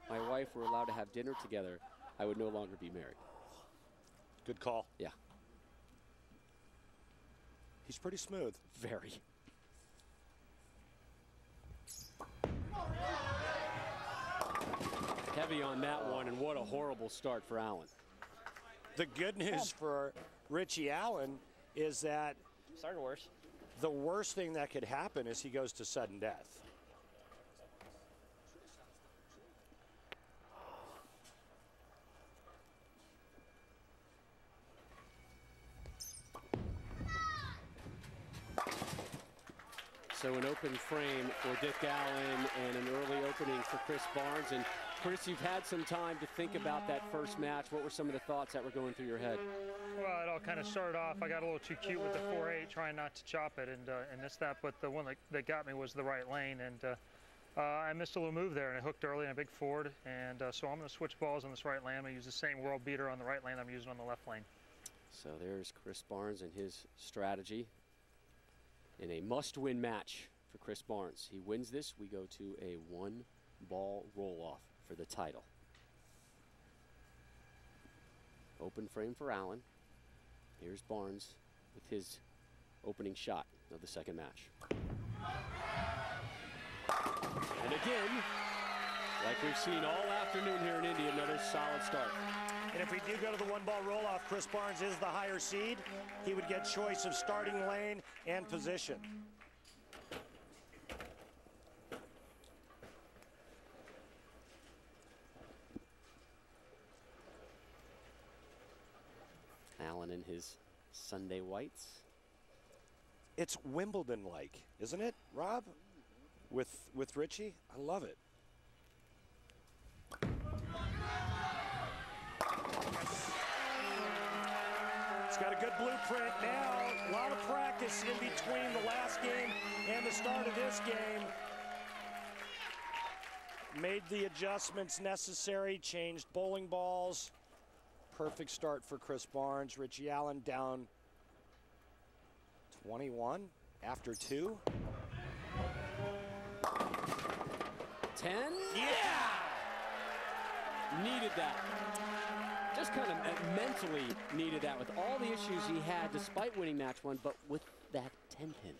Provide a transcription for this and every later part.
my wife were allowed to have dinner together, I would no longer be married. Good call. Yeah. He's pretty smooth. Very. Heavy on that one, and what a horrible start for Allen. The good news for Ritchie-Allen is that started worse. The worst thing that could happen is he goes to sudden death. So an open frame for Dick Allen and an early opening for Chris Barnes. And Chris, you've had some time to think about that first match. What were some of the thoughts that were going through your head? Well, it all kind of started off. I got a little too cute with the 4-8, trying not to chop it and missed that. But the one that got me was the right lane, and I missed a little move there, and I hooked early on a big forward. And so I'm going to switch balls on this right lane. I'm going to use the same world beater on the right lane I'm using on the left lane. So there's Chris Barnes and his strategy in a must-win match for Chris Barnes. He wins this, we go to a one-ball roll-off for the title. Open frame for Allen. Here's Barnes with his opening shot of the second match. And again, like we've seen all afternoon here in Indy, another solid start. And if we do go to the one-ball roll-off, Chris Barnes is the higher seed. He would get choice of starting lane and position. Allen in his Sunday whites. It's Wimbledon-like, isn't it, Rob? With Ritchie? I love it. He's got a good blueprint now. A lot of practice in between the last game and the start of this game. Made the adjustments necessary, changed bowling balls. Perfect start for Chris Barnes. Ritchie-Allen down 21 after 2. 10? Yeah! Needed that. Just kind of mentally needed that with all the issues he had despite winning match 1, but with that 10 pin.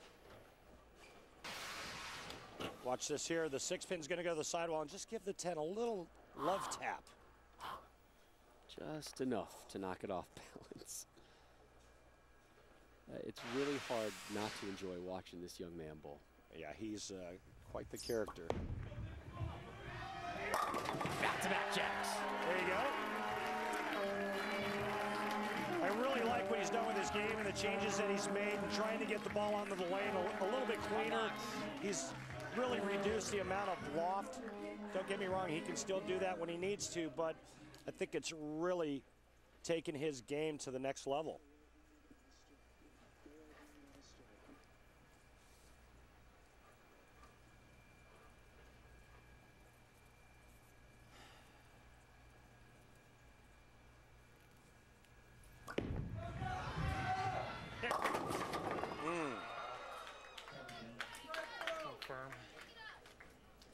Watch this here. The 6 pin's going to go to the sidewall and just give the 10 a little love tap. Just enough to knock it off balance. It's really hard not to enjoy watching this young man bowl. Yeah, he's quite the character. Back-to-back jacks. There you go. I really like what he's done with his game and the changes that he's made and trying to get the ball onto the lane a little bit cleaner. He's really reduced the amount of loft. Don't get me wrong, he can still do that when he needs to, but I think it's really taken his game to the next level.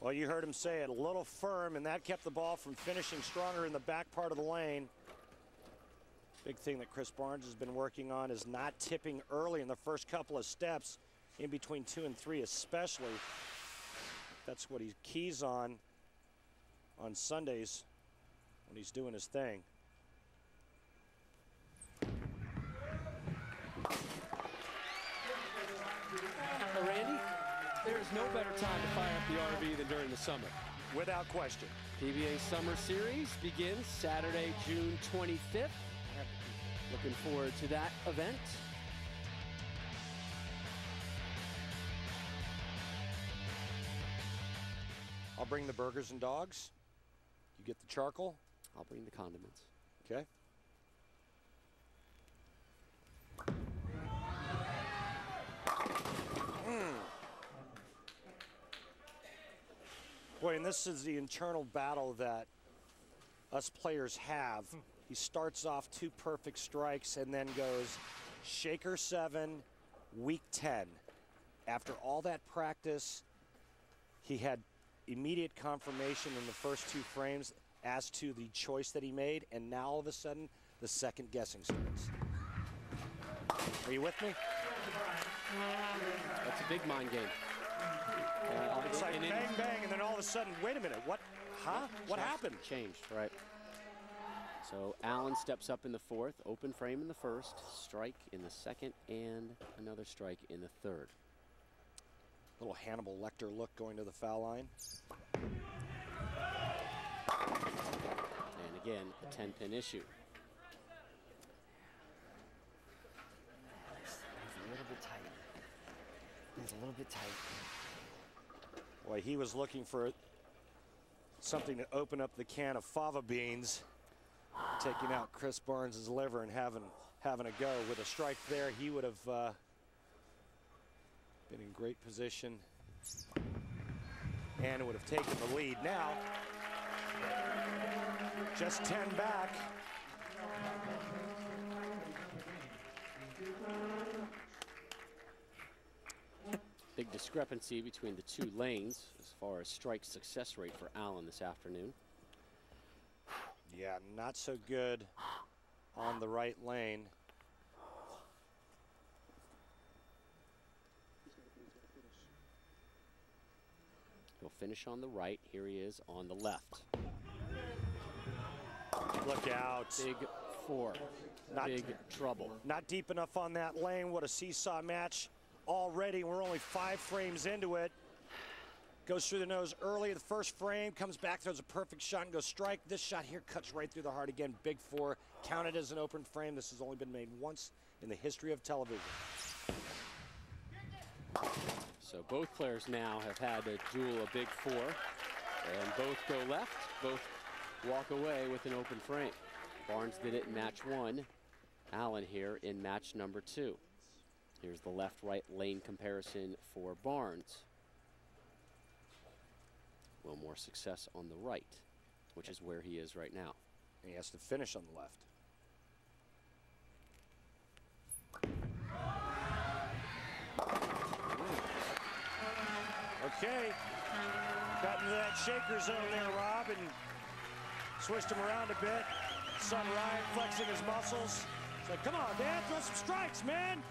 Well, you heard him say it, a little firm, and that kept the ball from finishing stronger in the back part of the lane. Big thing that Chris Barnes has been working on is not tipping early in the first couple of steps, in between 2 and 3 especially. That's what he keys on Sundays when he's doing his thing. Randy, there is no better time to fire up the RV than during the summer. Without question. PBA Summer Series begins Saturday, June 25th. Looking forward to that event. I'll bring the burgers and dogs. You get the charcoal. I'll bring the condiments. Okay. Boy, and this is the internal battle that us players have. He starts off 2 perfect strikes and then goes shaker 7, week 10. After all that practice, he had immediate confirmation in the first 2 frames as to the choice that he made, and now all of a sudden the second guessing starts. Are you with me? That's a big mind game. It's like bang, bang, and then all of a sudden, wait a minute, what? Huh? What happened? Changed, right. So Allen steps up in the 4th, open frame in the 1st, strike in the 2nd, and another strike in the 3rd. Little Hannibal Lecter look going to the foul line. And again, a 10-pin issue. It's a little bit tight. It's a little bit tight. Boy, he was looking for something to open up the can of fava beans, taking out Chris Barnes' liver and having a go. With a strike there, he would have been in great position and would have taken the lead. Now, just 10 back. Big discrepancy between the 2 lanes as far as strike success rate for Allen this afternoon. Yeah, not so good on the right lane. He'll finish on the right. Here he is on the left. Look out. Big 4. Big trouble. Not deep enough on that lane. What a seesaw match already. We're only 5 frames into it. Goes through the nose early. The first frame comes back, throws a perfect shot and goes strike. This shot here cuts right through the heart again. Big 4, counted as an open frame. This has only been made once in the history of television. So both players now have had a duel a big 4, and both go left, both walk away with an open frame. Barnes did it in match 1. Allen here in match number 2. Here's the left-right lane comparison for Barnes. A little more success on the right, which is where he is right now. He has to finish on the left. Okay, got into that shaker zone there, Rob, and switched him around a bit. Son Ryan flexing his muscles. It's like, come on, man, throw some strikes, man.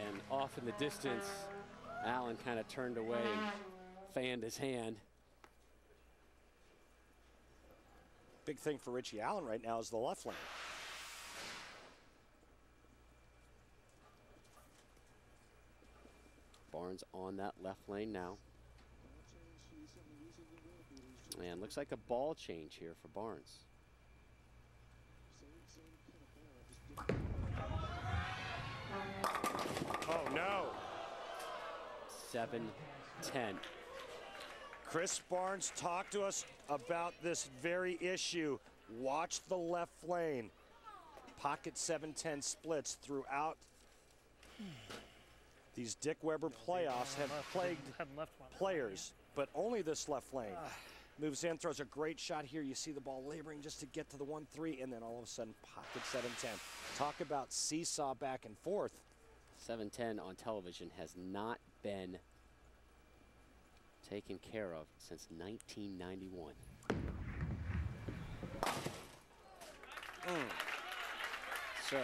And off in the distance, Allen kind of turned away and fanned his hand. Big thing for Ritchie-Allen right now is the left lane. Barnes on that left lane now. And looks like a ball change here for Barnes. Oh, no. 7-10. Chris Barnes talked to us about this very issue. Watch the left lane. Pocket 7-10 splits throughout. These Dick Weber playoffs have plagued players, but only this left lane. Moves in, throws a great shot here. You see the ball laboring just to get to the 1-3, and then all of a sudden, pocket 7-10. Talk about seesaw back and forth. 7-10 on television has not been taken care of since 1991. So